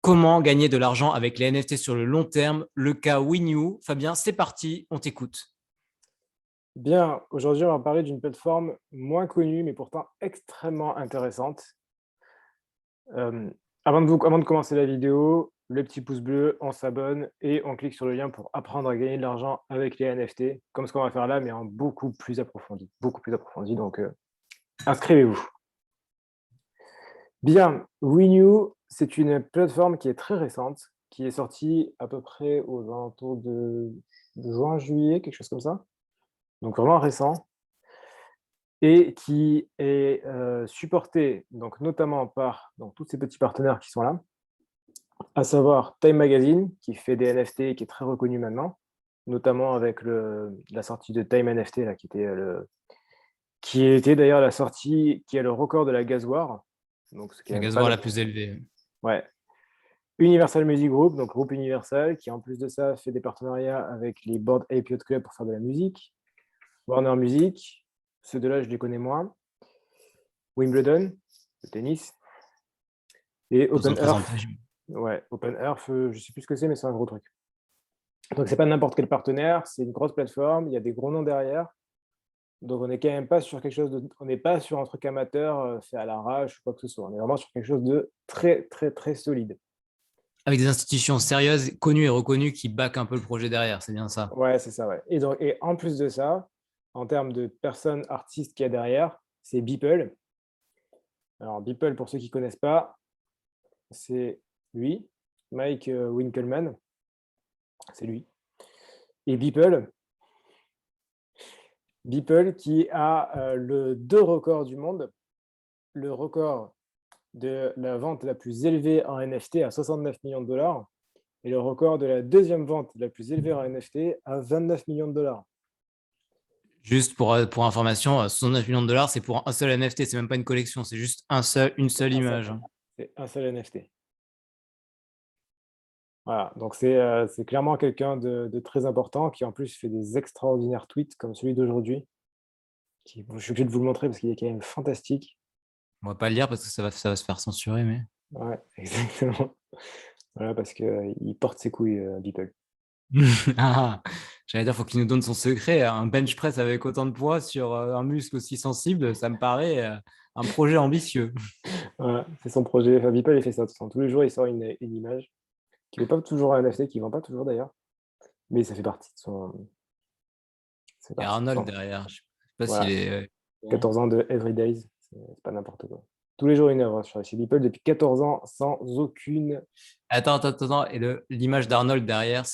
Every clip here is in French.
Comment gagner de l'argent avec les NFT sur le long terme? Le cas Winnew. Fabien, c'est parti, on t'écoute. Bien, aujourd'hui, on va parler d'une plateforme moins connue, mais pourtant extrêmement intéressante. Hem, avant de commencer la vidéo, le petit pouce bleu, on s'abonne et on clique sur le lien pour apprendre à gagner de l'argent avec les NFT, comme ce qu'on va faire là, mais en beaucoup plus approfondi, donc inscrivez-vous. Bien, Winnew, c'est une plateforme qui est très récente, qui est sortie à peu près aux alentours de juin, juillet, quelque chose comme ça, donc vraiment récent. Et qui est, supporté donc notamment par donc tous ces petits partenaires qui sont là, à savoir Time Magazine qui fait des NFT et qui est très reconnu maintenant, notamment avec la sortie de Time NFT là qui était d'ailleurs la sortie qui a le record de la Gazoire, donc ce qui est La même pas gasoire le la plus élevée. ouais. Universal Music Group, donc groupe Universal qui en plus de ça fait des partenariats avec les Bored Ape Yacht Club pour faire de la musique, Warner Music, ceux de là je les connais moins, Wimbledon, le tennis et Faut s'en Open Earth. présenter. Ouais, Open Earth, je sais plus ce que c'est, mais c'est un gros truc. Donc c'est pas n'importe quel partenaire, c'est une grosse plateforme, il y a des gros noms derrière. Donc on n'est quand même pas sur quelque chose de on n'est pas sur un truc amateur, fait à l'arrache ou quoi que ce soit. On est vraiment sur quelque chose de très, très, très solide. Avec des institutions sérieuses, connues et reconnues qui backent un peu le projet derrière, c'est bien ça. Ouais, c'est ça, ouais. Et en plus de ça, en termes de personnes artistes qu'il y a derrière, c'est Beeple. Alors Beeple, pour ceux qui connaissent pas, c'est lui, Mike, Winkelmann, c'est lui. Et Beeple qui a, le 2 records du monde. Le record de la vente la plus élevée en NFT à 69 millions de dollars et le record de la deuxième vente la plus élevée en NFT à 29 millions de dollars. Juste pour information, 69 millions de dollars, c'est pour un seul NFT, c'est même pas une collection, c'est juste une C'est seule un seul, image. c'est un seul NFT. Voilà, donc c'est clairement quelqu'un de très important qui en plus fait des extraordinaires tweets comme celui d'aujourd'hui. Je suis obligé de vous le montrer parce qu'il est quand même fantastique. On va pas le lire parce que ça va se faire censurer, mais. Ouais, exactement. Voilà, parce qu'il porte ses couilles, Beeple. Ah, j'allais dire, faut qu'il nous donne son secret. Un bench press avec autant de poids sur un muscle aussi sensible, ça me paraît un projet ambitieux. Voilà, c'est son projet. Enfin, Beeple, il fait ça de toute façon. Tous les jours, il sort une image qui n'est pas toujours un NFT, qui ne vend pas toujours d'ailleurs. Mais ça fait partie de son c'est Il y a parti de Arnold son derrière, je sais pas s'il voilà, est. 14 ans de Every Days, c'est pas n'importe quoi. Tous les jours une œuvre, hein, chez Beeple depuis 14 ans sans aucune Attends. Et l'image d'Arnold derrière,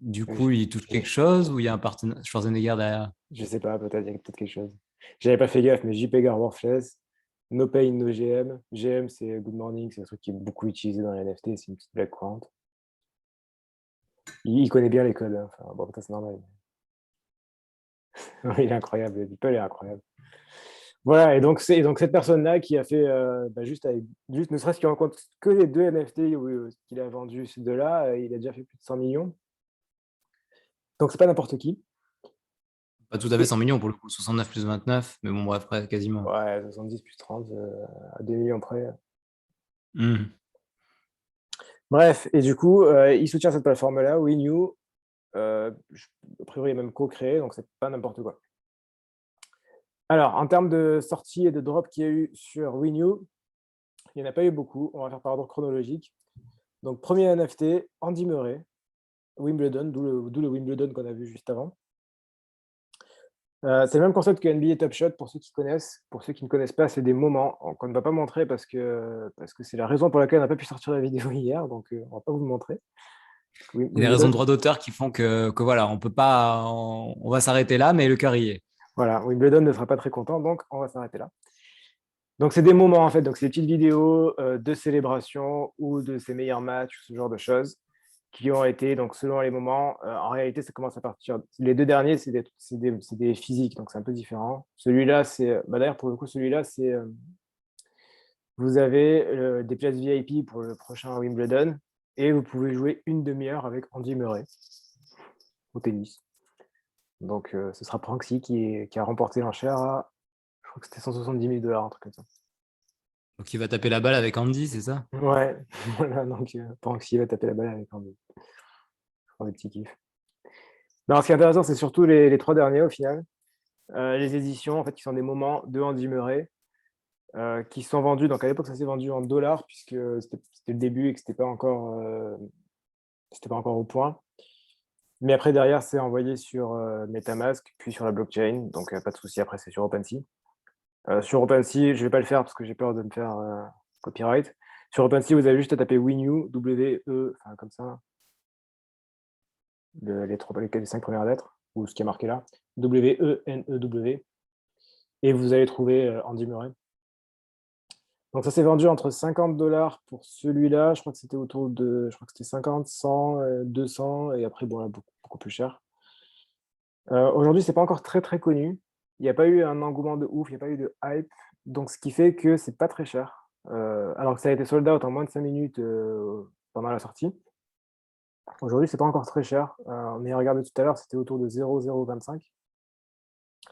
du coup, je il touche je quelque chose ou il y a un partenaire Schwarzenegger derrière? je sais pas, peut-être, il y a peut-être quelque chose. J'avais pas fait gaffe, mais JP Gar Worthless, No Pain, No GM. GM, c'est Good Morning, c'est un truc qui est beaucoup utilisé dans les NFT, c'est une petite blague courante. Il connaît bien les codes, hein, enfin bon, ça c'est normal. Il est incroyable, Beeple est incroyable. Voilà, et donc cette personne-là qui a fait, juste ne serait-ce qu'il rencontre que les 2 NFT qu'il a vendus, ces 2-là, il a déjà fait plus de 100 millions. Donc c'est pas n'importe qui. Pas tout à fait Et 100 millions pour le coup, 69 plus 29, mais bon, bref, quasiment. ouais, 70 plus 30, à 2 millions près. Hmm. Bref, et du coup, il soutient cette plateforme-là, Winnew, j a priori, il est même co-créé, donc c'est pas n'importe quoi. Alors, en termes de sorties et de drops qu'il y a eu sur Winnew, il y en a pas eu beaucoup. On va faire par ordre chronologique. Donc 1er NFT, Andy Murray, Wimbledon, d'où le Wimbledon qu'on a vu juste avant. C'est le même concept que NBA Top Shot pour ceux qui connaissent. Pour ceux qui ne connaissent pas, c'est des moments qu'on ne va pas montrer parce que c'est la raison pour laquelle on n'a pas pu sortir la vidéo hier, donc on va pas vous le montrer. Il y a des raisons Wimbledon de droit d'auteur qui font que voilà, on peut pas, on va s'arrêter là, mais le cœur y est. voilà, Wimbledon ne sera pas très content, donc on va s'arrêter là. Donc c'est des moments en fait, donc c'est des petites vidéos, de célébration ou de ses meilleurs matchs, ce genre de choses qui ont été donc selon les moments, en réalité ça commence à partir les 2 derniers c'est des physiques, donc c'est un peu différent. Celui-là c'est, d'ailleurs pour le coup celui-là c'est, vous avez, des places VIP pour le prochain Wimbledon et vous pouvez jouer une demi-heure avec Andy Murray au tennis. Donc ce sera Pranksy qui a remporté l'enchère à, je crois que c'était 170 000 $, un truc comme ça. Donc, il va taper la balle avec Andy, c'est ça? Ouais, voilà, donc pendant que Xi va taper la balle avec Andy. Pour des petits kiffs. Non, ce qui est intéressant, c'est surtout les 3 derniers au final. Les éditions, en fait, qui sont des moments de Andy Murray, qui sont vendus donc à l'époque, ça s'est vendu en dollars puisque c'était le début et que c'était pas encore au point. Mais après derrière, c'est envoyé sur, MetaMask, puis sur la blockchain, donc pas de souci, après c'est sur OpenSea. Sur OpenSea, je vais pas le faire parce que j'ai peur de me faire, copyright. Sur OpenSea, vous avez juste à taper WINU, W-E, enfin comme ça, les 5 premières lettres, ou ce qui est marqué là, W-E-N-E-W, et vous allez trouver, Andy Murray. Donc ça s'est vendu entre 50 $ pour celui-là, je crois que c'était autour de, je crois que c'était 50, 100, 200, et après, bon, là, beaucoup, beaucoup plus cher. Aujourd'hui, c'est pas encore très, très connu. Il n'y a pas eu un engouement de ouf, il n'y a pas eu de hype, donc ce qui fait que c'est pas très cher. Alors que ça a été sold out en moins de 5 minutes, pendant la sortie. Aujourd'hui, c'est pas encore très cher. On y a regardé tout à l'heure, c'était autour de 0,025,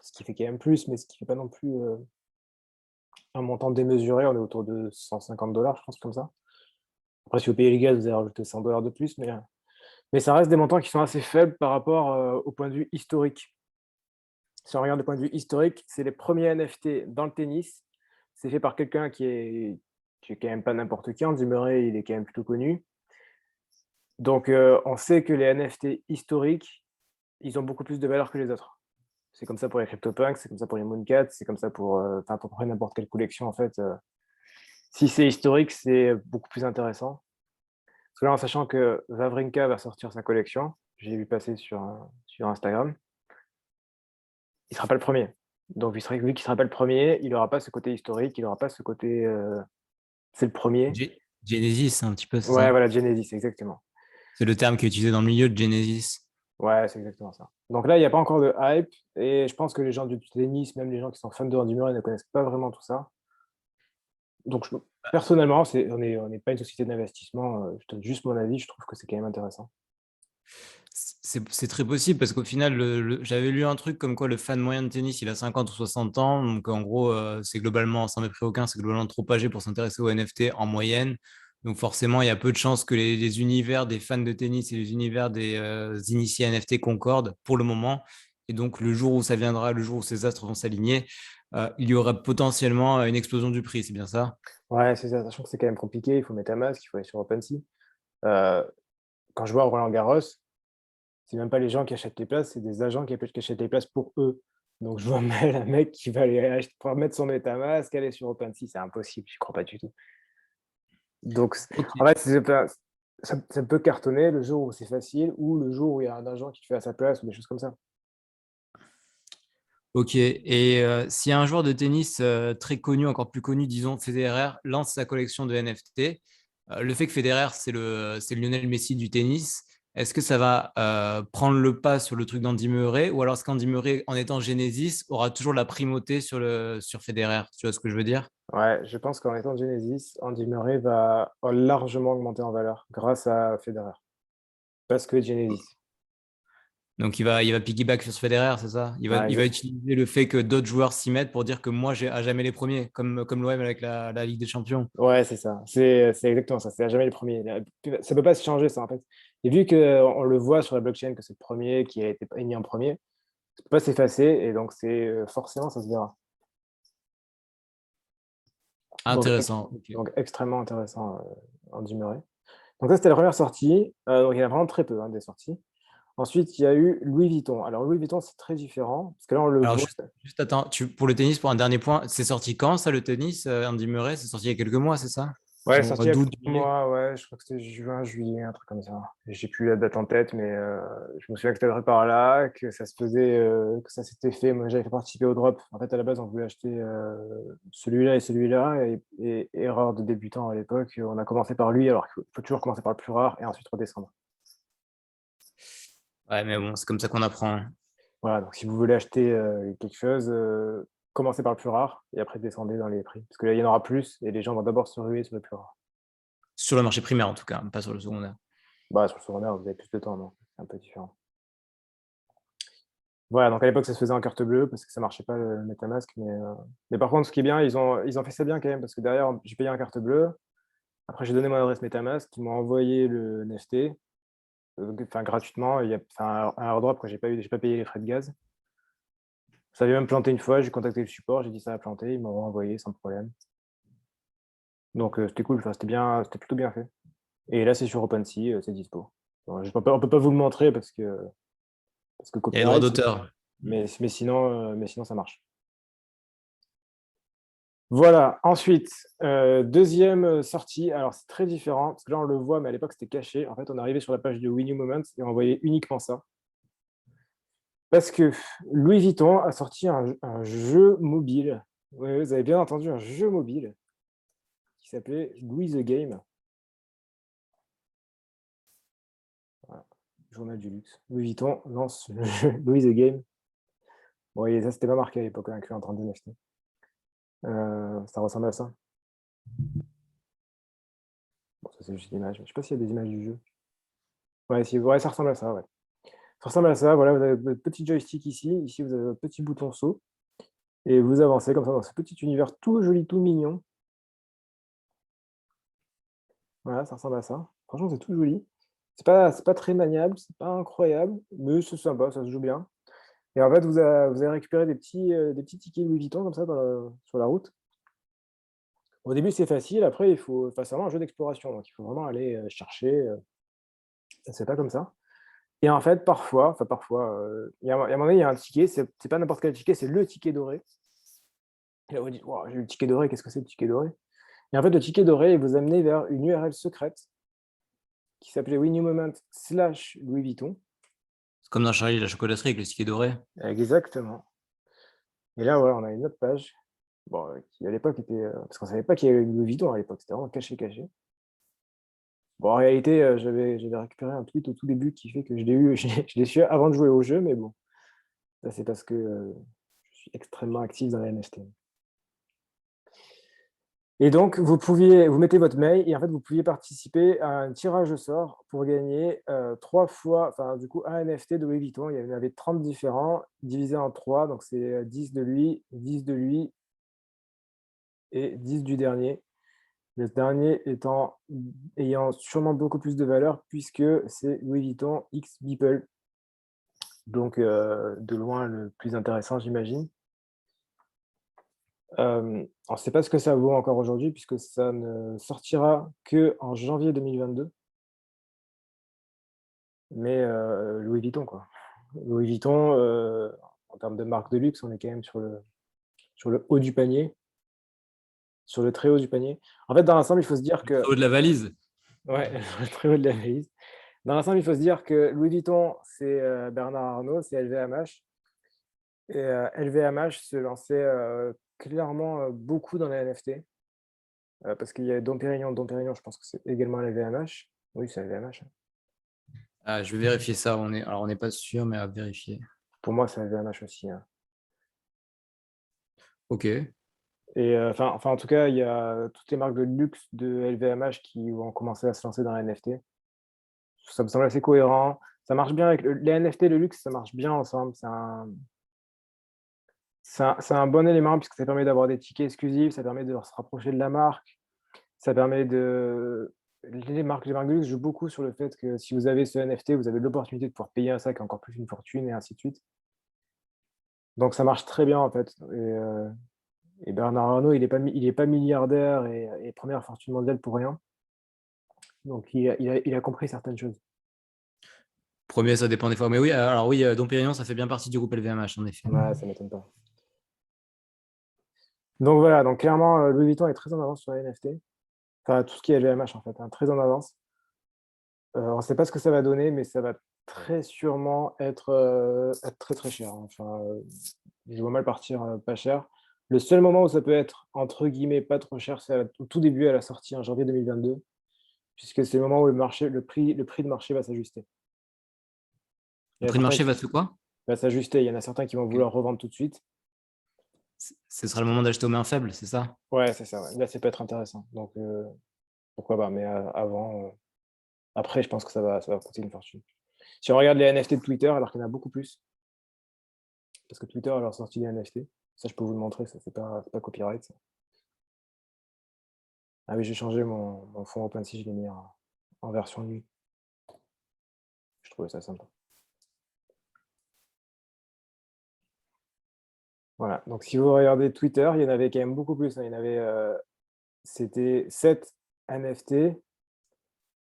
ce qui fait quand même plus, mais ce qui fait pas non plus, un montant démesuré. On est autour de 150 $, je pense, comme ça. Après, si vous payez les gaz, vous allez rajouter 100 $ de plus, mais ça reste des montants qui sont assez faibles par rapport, au point de vue historique. Si on regarde du point de vue historique, c'est les premiers NFT dans le tennis. C'est fait par quelqu'un qui est quand même pas n'importe qui. Andy Murray, il est quand même plutôt connu. Donc, on sait que les NFT historiques, ils ont beaucoup plus de valeur que les autres. C'est comme ça pour les CryptoPunks, c'est comme ça pour les Mooncats, c'est comme ça pour, enfin, pour près n'importe quelle collection, en fait. Si c'est historique, c'est beaucoup plus intéressant. Parce que là, en sachant que Wawrinka va sortir sa collection, j'ai vu passer sur Instagram, il sera pas le premier. Donc vu qu'il sera pas le premier, il aura pas ce côté historique, il aura pas ce côté, c'est le premier. Genesis, un petit peu, c'est Ouais, ça? voilà, Genesis, exactement. C'est le terme qui est utilisé dans le milieu de Genesis. Ouais, c'est exactement ça. Donc là, il y a pas encore de hype et je pense que les gens du tennis, même les gens qui sont fans de Andy Murray ne connaissent pas vraiment tout ça. Donc personnellement, on n'est pas une société d'investissement, je donne juste mon avis, je trouve que c'est quand même intéressant. C'est très possible parce qu'au final, j'avais lu un truc comme quoi le fan moyen de tennis, il a 50 ou 60 ans. Donc en gros, c'est globalement, sans mépris aucun, c'est globalement trop âgé pour s'intéresser aux NFT en moyenne. Donc forcément, il y a peu de chances que les univers des fans de tennis et les univers des initiés NFT concordent pour le moment. Et donc le jour où ça viendra, le jour où ces astres vont s'aligner, il y aura potentiellement une explosion du prix, c'est bien ça? Ouais, c'est ça, sachant que c'est quand même compliqué, il faut MetaMask, il faut aller sur OpenSea. Heu, Quand je vois Roland Garros, c'est même pas les gens qui achètent les places, c'est des agents qui achètent les places pour eux. Donc je vois mal un mec qui va aller pouvoir mettre son MetaMask, aller sur OpenSea, c'est impossible, j'y crois pas du tout. Donc Ok. en fait, ça peut cartonner le jour où c'est facile ou le jour où il y a un agent qui le fait à sa place ou des choses comme ça. Ok, et si un joueur de tennis très connu, encore plus connu, disons Federer, lance sa collection de NFT, le fait que Federer, c'est le Lionel Messi du tennis, est-ce que ça va prendre le pas sur le truc d'Andy Murray, ou alors est-ce qu'Andy Murray, en étant Genesis, aura toujours la primauté sur Federer? Tu vois ce que je veux dire? Ouais, je pense qu'en étant Genesis, Andy Murray va largement augmenter en valeur grâce à Federer, parce que Genesis. Donc il va piggyback sur Federer, c'est ça? Il va, Ouais, il va utiliser le fait que d'autres joueurs s'y mettent pour dire que moi, j'ai à jamais les premiers, comme l'OM avec la Ligue des Champions. ouais, c'est ça. C'est exactement ça. C'est à jamais le premier. Ça peut pas se changer, ça, en fait. Et vu qu'on le voit sur la blockchain que c'est le premier qui a été émis en premier, ça peut pas s'effacer et donc forcément, ça se verra. Donc, Intéressant. Ok. extrêmement intéressant, Andy Murray. Donc ça, c'était la première sortie. Donc il y en a vraiment très peu, hein, des sorties. Ensuite, il y a eu Louis Vuitton. Alors Louis Vuitton, c'est très différent parce que là, on le Alors, voit. juste attends, pour le tennis, pour un dernier point, c'est sorti quand ça, le tennis, Andy Murray? C'est sorti il y a quelques mois, c'est ça? Ouais, Au mois sorti il y a d'août, quelques juillet? mois, ouais, je crois que c'était juin, juillet, un truc comme ça. J'ai plus la date en tête, mais je me souviens que c'était par là, que ça se faisait, que ça s'était fait. Moi, j'avais participé au drop. En fait, à la base, on voulait acheter celui-là et celui-là, et erreur de débutant à l'époque, on a commencé par lui, alors qu'il faut toujours commencer par le plus rare et ensuite redescendre. Ouais, mais bon, c'est comme ça qu'on apprend. Voilà, donc si vous voulez acheter quelque chose, commencez par le plus rare et après descendez dans les prix. Parce que là, il y en aura plus et les gens vont d'abord se ruer sur le plus rare. Sur le marché primaire, en tout cas, pas sur le secondaire. Bah, sur le secondaire, vous avez plus de temps, non? C'est un peu différent. Voilà, donc à l'époque, ça se faisait en carte bleue parce que ça marchait pas le MetaMask. Mais par contre, ce qui est bien, ils ont fait ça bien quand même parce que derrière, j'ai payé en carte bleue. Après, j'ai donné mon adresse MetaMask, ils m'ont envoyé le NFT, enfin gratuitement. Il y a enfin, un airdrop que j'ai pas payé les frais de gaz. Ça avait même planté une fois, j'ai contacté le support, j'ai dit ça a planté, ils m'ont renvoyé sans problème. Donc c'était cool, enfin, c'était plutôt bien fait. Et là, c'est sur OpenSea, c'est dispo. Bon, on peut pas vous le montrer parce que Il y a les droits copyright, d'auteur. mais sinon ça marche. Voilà, ensuite, deuxième sortie. Alors, c'est très différent, parce que là, on le voit, mais à l'époque, c'était caché. En fait, on est arrivé sur la page de Win New Moments et on voyait uniquement ça. Parce que Louis Vuitton a sorti un jeu mobile. Oui, vous avez bien entendu, un jeu mobile qui s'appelait Louis the Game. Voilà, journal du luxe. Louis Vuitton lance le jeu Louis the Game. Bon, et ça, c'était pas marqué à l'époque, inclus en train de NFT. Ça ressemble à ça. Bon, ça, c'est juste l'image. Je sais pas s'il y a des images du jeu. Ouais, ouais, ça ressemble à ça, ouais. Ça ressemble à ça, voilà, vous avez votre petit joystick ici, ici vous avez votre petit bouton saut, et vous avancez comme ça dans ce petit univers tout joli, tout mignon. Voilà, ça ressemble à ça. Franchement, c'est tout joli. C'est pas très maniable, c'est pas incroyable, mais c'est sympa, ça se joue bien. Et en fait, vous avez récupéré des petits tickets Louis Vuitton comme ça sur la route. Au début, c'est facile, après, enfin, c'est vraiment un jeu d'exploration, donc il faut vraiment aller chercher, ça se fait pas comme ça. Et en fait, parfois, il y a un moment donné, il y a un ticket, c'est pas n'importe quel ticket, c'est le ticket doré. Et là, vous dites: «Waouh, j'ai eu le ticket doré, qu'est-ce que c'est le ticket doré?» Et en fait, le ticket doré, il vous amenait vers une URL secrète qui s'appelait winimoment/Louis Vuitton. C'est comme dans Charlie et la chocolaterie avec le ticket doré. Exactement. Et là, voilà, on a une autre page, bon, qui à l'époque était, parce qu'on savait pas qu'il y avait Louis Vuitton à l'époque, c'était vraiment caché, caché. Bon, en réalité, j'avais récupéré un tweet au tout début qui fait que je l'ai eu je l'ai su avant de jouer au jeu, mais bon, ça, c'est parce que, je suis extrêmement actif dans les NFT. Et donc, vous mettez votre mail et en fait, vous pouviez participer à un tirage au sort pour gagner 3 fois, enfin, du coup, un NFT de Louis Vuitton. Il y en avait 30 différents, divisés en 3, donc c'est 10 de lui et 10 du dernier. Le dernier ayant sûrement beaucoup plus de valeur puisque c'est Louis Vuitton X Beeple. Donc, de loin le plus intéressant, j'imagine. On ne sait pas ce que ça vaut encore aujourd'hui puisque ça ne sortira qu'en janvier 2022. Mais Louis Vuitton, quoi. Louis Vuitton, en termes de marque de luxe, on est quand même sur le haut du panier, sur le très haut du panier. En fait, dans l'ensemble, il faut se dire Le très que haut de la valise. ouais, le très haut de la valise. Dans l'ensemble, il faut se dire que Louis Vuitton, c'est, Bernard Arnault, c'est LVMH et LVMH se lançait, clairement, beaucoup dans les NFT, parce qu'il y a Dom Pérignon. Dom Pérignon, je pense que c'est également LVMH. Oui, c'est LVMH, hein. Ah, je vais vérifier ça. Alors, on n'est pas sûr, mais à vérifier. Pour moi, c'est LVMH aussi, hein. Ok. Et enfin, en tout cas, il y a toutes les marques de luxe de LVMH qui vont commencer à se lancer dans les NFT. Ça me semble assez cohérent. Ça marche bien avec les NFT, le luxe, ça marche bien ensemble. C'est un bon élément puisque ça permet d'avoir des tickets exclusifs, ça permet de se rapprocher de la marque, ça permet de les marques de luxe jouent beaucoup sur le fait que si vous avez ce NFT, vous avez l'opportunité de pouvoir payer un sac encore plus une fortune et ainsi de suite. Donc ça marche très bien en fait et Bernard Arnault, il est pas milliardaire et 1re fortune mondiale pour rien. Donc il a compris certaines choses. Premier, ça dépend des fois. Mais oui, alors oui, Dom Pérignon, ça fait bien partie du groupe LVMH, en effet. Ouais, ça m'étonne pas. Donc voilà, donc clairement, Louis Vuitton est très en avance sur les NFT. Enfin, tout ce qui est LVMH en fait, hein, très en avance. On ne sait pas ce que ça va donner, mais ça va très sûrement être très, très cher, hein. Enfin, je vois mal partir, pas cher. Le seul moment où ça peut être entre guillemets «pas trop cher», c'est au tout début à la sortie en janvier 2022, puisque c'est le moment où le prix de marché va s'ajuster. Il Le y en a prix de certains marché qui va se quoi? va s'ajuster, il y en a certains qui vont Ok. vouloir revendre tout de suite. Ce sera le moment d'acheter aux mains faibles, c'est ça? Ouais, c'est ça, ouais. Là, ça peut être intéressant, donc pourquoi pas, mais avant, après je pense que ça va coûter une fortune. Si on regarde les NFT de Twitter, alors qu'il y en a beaucoup plus, parce que Twitter a leur sorti des NFT. Ça, je peux vous le montrer, ça, c'est pas copyright, ça. Ah oui, j'ai changé mon fond OpenSea, je l'ai mis en version nuit. Je trouvais ça sympa. Voilà, donc si vous regardez Twitter, il y en avait quand même beaucoup plus, hein. Il y en avait, c'était 7 NFT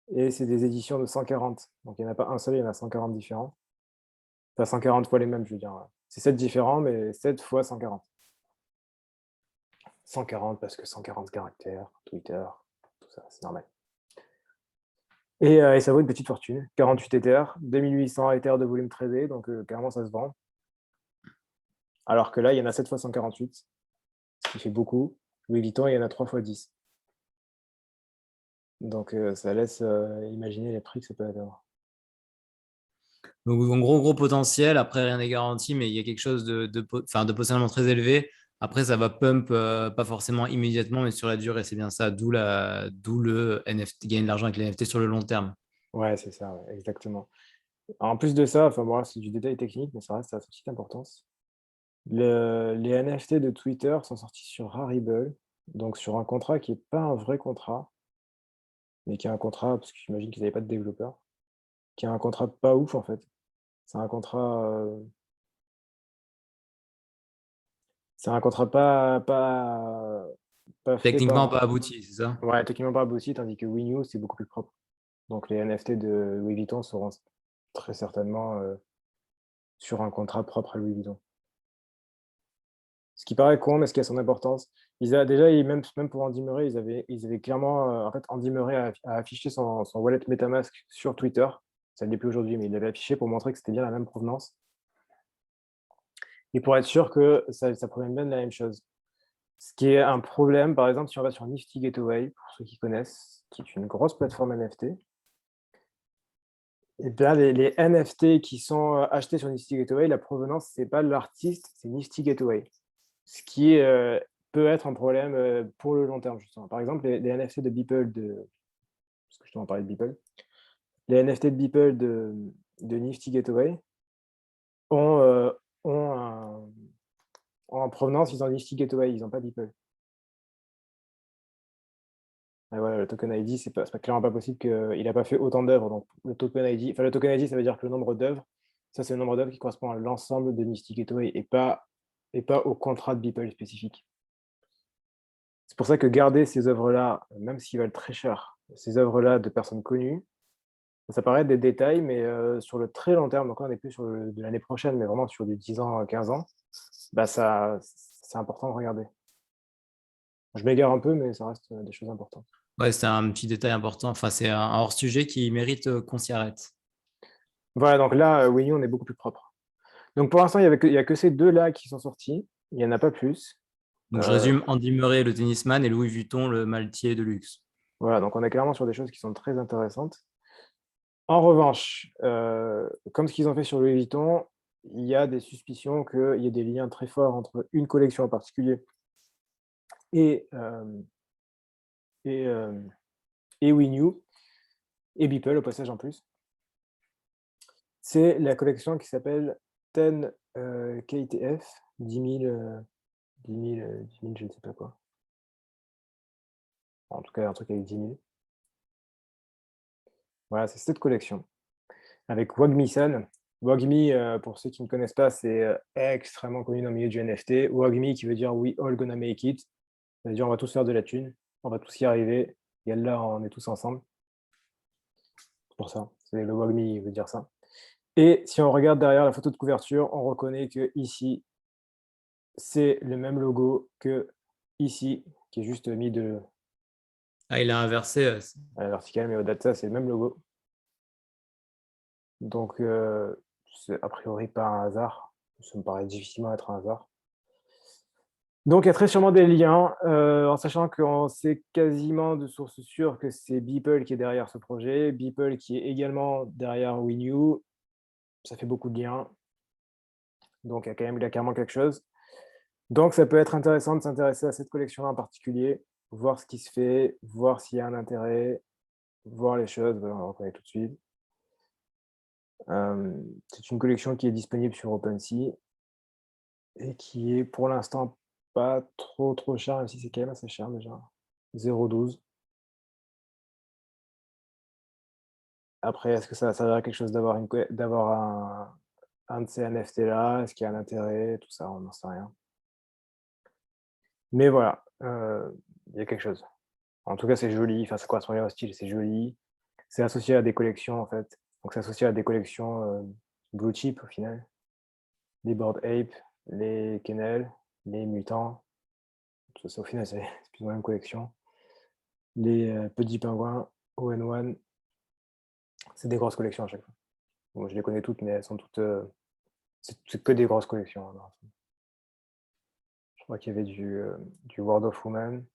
et c'est des éditions de 140. Donc il y en a pas un seul, il y en a 140 différents. Enfin 140 fois les mêmes, je veux dire, c'est 7 différents, mais 7 fois 140. 140 parce que 140 caractères, Twitter, tout ça, c'est normal. Et ça vaut une petite fortune, 48 Ethers, 2800 Ethers de volume tradé, donc clairement ça se vend. Alors que là, il y en a 7 fois 148, ce qui fait beaucoup. Louis Vuitton, il y en a 3 fois 10. Donc ça laisse imaginer les prix que ça peut avoir. Donc, en gros potentiel. Après, rien n'est garanti, mais il y a quelque chose de potentiellement très élevé. Après, ça va pump, pas forcément immédiatement, mais sur la durée. C'est bien ça, d'où le NFT, gagner de l'argent avec les NFT sur le long terme. Ouais, c'est ça, ouais, exactement. En plus de ça, enfin bon, c'est du détail technique, mais ça reste à sa petite importance. Les NFT de Twitter sont sortis sur Rarible, donc sur un contrat qui est pas un vrai contrat, mais qui est un contrat, parce que j'imagine qu'ils n'avaient pas de développeur, qui est un contrat pas ouf en fait. C'est un contrat, c'est un contrat pas fait Techniquement, pas par, abouti, c'est ça? ouais, techniquement pas abouti, tandis que WinU, c'est beaucoup plus propre. Donc les NFT de Louis Vuitton seront très certainement sur un contrat propre à Louis Vuitton. Ce qui paraît con, mais ce qui a son importance. Déjà, même pour Andy Murray, ils avaient clairement, en fait, Andy Murray a affiché son wallet MetaMask sur Twitter. Ça ne l'est plus aujourd'hui, mais il l'avait affiché pour montrer que c'était bien la même provenance. Et pour être sûr que ça provienne bien de la même chose. Ce qui est un problème, par exemple, si on va sur Nifty Gateway, pour ceux qui connaissent, qui est une grosse plateforme NFT, et bien les NFT qui sont achetés sur Nifty Gateway, la provenance, c'est pas l'artiste, c'est Nifty Gateway. Ce qui peut être un problème pour le long terme, justement. Par exemple, les NFT de Beeple, parce que justement on parlait de Beeple, les NFT de Beeple de Nifty Gateway ont, en provenance, ils ont Nifty Gateway, ils n'ont pas Beeple. Et voilà, le token ID, c'est clairement pas possible qu'il n'a pas fait autant d'œuvres. Donc le token ID, ça veut dire que le nombre d'œuvres, ça c'est le nombre d'œuvres qui correspond à l'ensemble de Nifty Gateway et pas au contrat de Beeple spécifique. C'est pour ça que garder ces œuvres-là, même s'ils valent très cher, ces œuvres-là de personnes connues, ça paraît être des détails, mais sur le très long terme, donc là on n'est plus sur de l'année prochaine, mais vraiment sur du 10 ans, 15 ans, bah c'est important de regarder. Je m'égare un peu, mais ça reste des choses importantes. Ouais, c'est un petit détail important. Enfin, c'est un hors-sujet qui mérite qu'on s'y arrête. Voilà, donc là, oui, on est beaucoup plus propre. Donc pour l'instant, il y a que ces deux-là qui sont sortis, il n'y en a pas plus. Donc, je résume, Andy Murray, le tennisman, et Louis Vuitton, le maltier de luxe. Voilà, donc on est clairement sur des choses qui sont très intéressantes. En revanche, comme ce qu'ils ont fait sur Louis Vuitton, il y a des suspicions qu'il y ait des liens très forts entre une collection en particulier et, et, et WinU, et Beeple au passage en plus. C'est la collection qui s'appelle 10 KTF, 10 000, 10 000, 10 000, je ne sais pas quoi. En tout cas, un truc avec 10 000. Voilà, c'est cette collection. Avec Wagmi-san. Wagmi, pour ceux qui ne connaissent pas, c'est extrêmement connu dans le milieu du NFT. Wagmi qui veut dire We all gonna make it. Ça veut dire on va tous faire de la thune, on va tous y arriver. Et là, on est tous ensemble. C'est pour ça. C'est le Wagmi veut dire ça. Et si on regarde derrière la photo de couverture, on reconnaît que ici, c'est le même logo que ici, qui est juste mis Ah, il a inversé. à la verticale, mais au-delà de ça, c'est le même logo. Donc, c'est a priori pas un hasard. Ça me paraît difficilement être un hasard. Donc, il y a très sûrement des liens, en sachant qu'on sait quasiment de source sûre que c'est Beeple qui est derrière ce projet, Beeple qui est également derrière WinU. Ça fait beaucoup de liens. Donc, il y a clairement quelque chose. Donc, ça peut être intéressant de s'intéresser à cette collection-là en particulier, voir ce qui se fait, voir s'il y a un intérêt, voir les choses. Voilà, on le reconnaît tout de suite. C'est une collection qui est disponible sur OpenSea. et qui est pour l'instant pas trop cher, même si c'est quand même assez cher déjà. 0,12. Après, est-ce que ça servirait à quelque chose d'avoir un de ces NFT là? Est-ce qu'il y a un intérêt? Tout ça, on n'en sait rien. Mais voilà, il y a quelque chose. En tout cas, c'est joli, enfin, ça correspond bien au style, c'est joli. C'est associé à des collections, en fait. Donc c'est associé à des collections, blue chip au final. Les Bored Ape, les Kennel, les Mutants. Tout ça, au final, c'est c'est plus ou moins la même collection. Les, Petits Pingouins, ON1, c'est des grosses collections à chaque fois. Bon, je les connais toutes, mais elles sont toutes, c'est que des grosses collections, hein. Je crois qu'il y avait du World of Woman.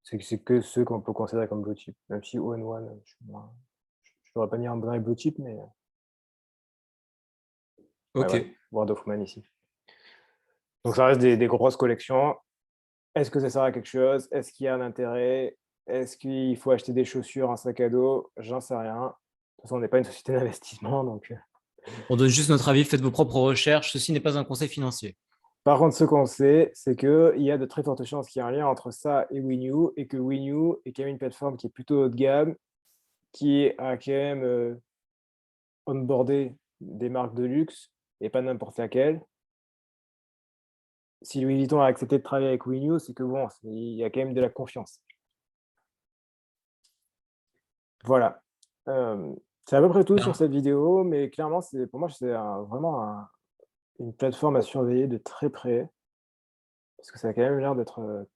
C'est que ceux qu'on peut considérer comme blue chip, même si ON1, je l'aurais pas mis en vrai blue chip, mais ouais, Ok. voilà, World of Woman ici. Donc ça reste des grosses collections. Est-ce que ça sert à quelque chose? Est-ce qu'il y a un intérêt? Est-ce qu'il faut acheter des chaussures, un sac à dos? J'en sais rien. De toute façon, on n'est pas une société d'investissement, donc On donne juste notre avis, faites vos propres recherches. Ceci n'est pas un conseil financier. par contre, ce qu'on sait, c'est qu'il y a de très fortes chances qu'il y ait un lien entre ça et Winue et que Winue est quand même une plateforme qui est plutôt haut de gamme, qui a quand même, onboardé des marques de luxe et pas n'importe laquelle. Si Louis Vuitton a accepté de travailler avec Winue, c'est que bon, il y a quand même de la confiance. Voilà. C'est à peu près tout sur Bien. cette vidéo, mais clairement, c'est pour moi, c'est vraiment une plateforme à surveiller de très près, parce que ça a quand même l'air d'être,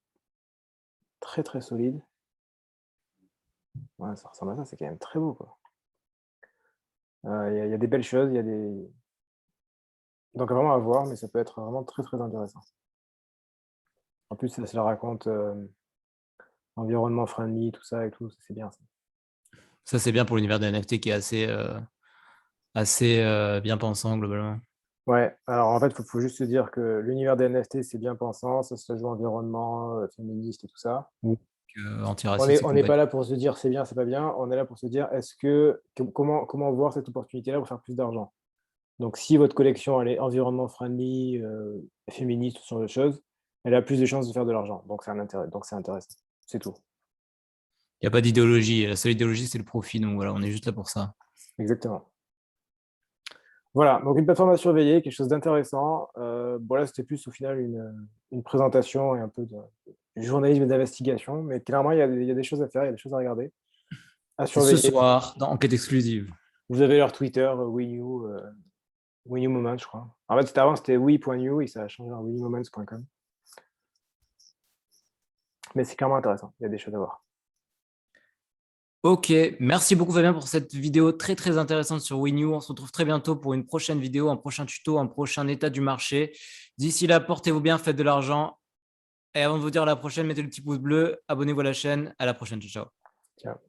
très, très solide. Ouais, ça ressemble à ça, c'est quand même très beau, quoi. Il y a des belles choses, il y a des donc vraiment à voir, mais ça peut être vraiment très, très intéressant. En plus, ça se la raconte, environnement friendly, tout ça et tout, ça c'est bien ça. Ça, c'est bien pour l'univers des NFT qui est assez bien pensant globalement. Ouais, alors en fait, faut juste se dire que l'univers des NFT, c'est bien pensant, ça se joue environnement, féministe et tout ça. Ou On antiraciste est et on n'est pas compagnie. là pour se dire: «C'est bien, c'est pas bien», on est là pour se dire: comment voir cette opportunité-là pour faire plus d'argent?» Donc si votre collection, elle est environnement friendly, féministe, ce genre de choses, elle a plus de chances de faire de l'argent, donc c'est un intérêt, donc c'est intéressant. C'est tout. Il n'y a pas d'idéologie. La seule idéologie, c'est le profit. Donc voilà, on est juste là pour ça. Exactement. Voilà, donc une plateforme à surveiller, quelque chose d'intéressant. Bon là, c'était plus au final une présentation et un peu de du journalisme et d'investigation, mais clairement, il y a des choses à faire, il y a des choses à regarder, à C'est ce surveiller. soir dans Enquête exclusive. Vous avez leur Twitter, WeNew Moments, je crois. En fait, avant, c'était we.new et ça a changé en wenewmoments.com. Mais c'est clairement intéressant, il y a des choses à voir. Ok, merci beaucoup Fabien pour cette vidéo très très intéressante sur Winnew. On se retrouve très bientôt pour une prochaine vidéo, un prochain tuto, un prochain état du marché. D'ici là, portez-vous bien, faites de l'argent. Et avant de vous dire à la prochaine, mettez le petit pouce bleu, abonnez-vous à la chaîne. À la prochaine, ciao. Ciao. Ciao.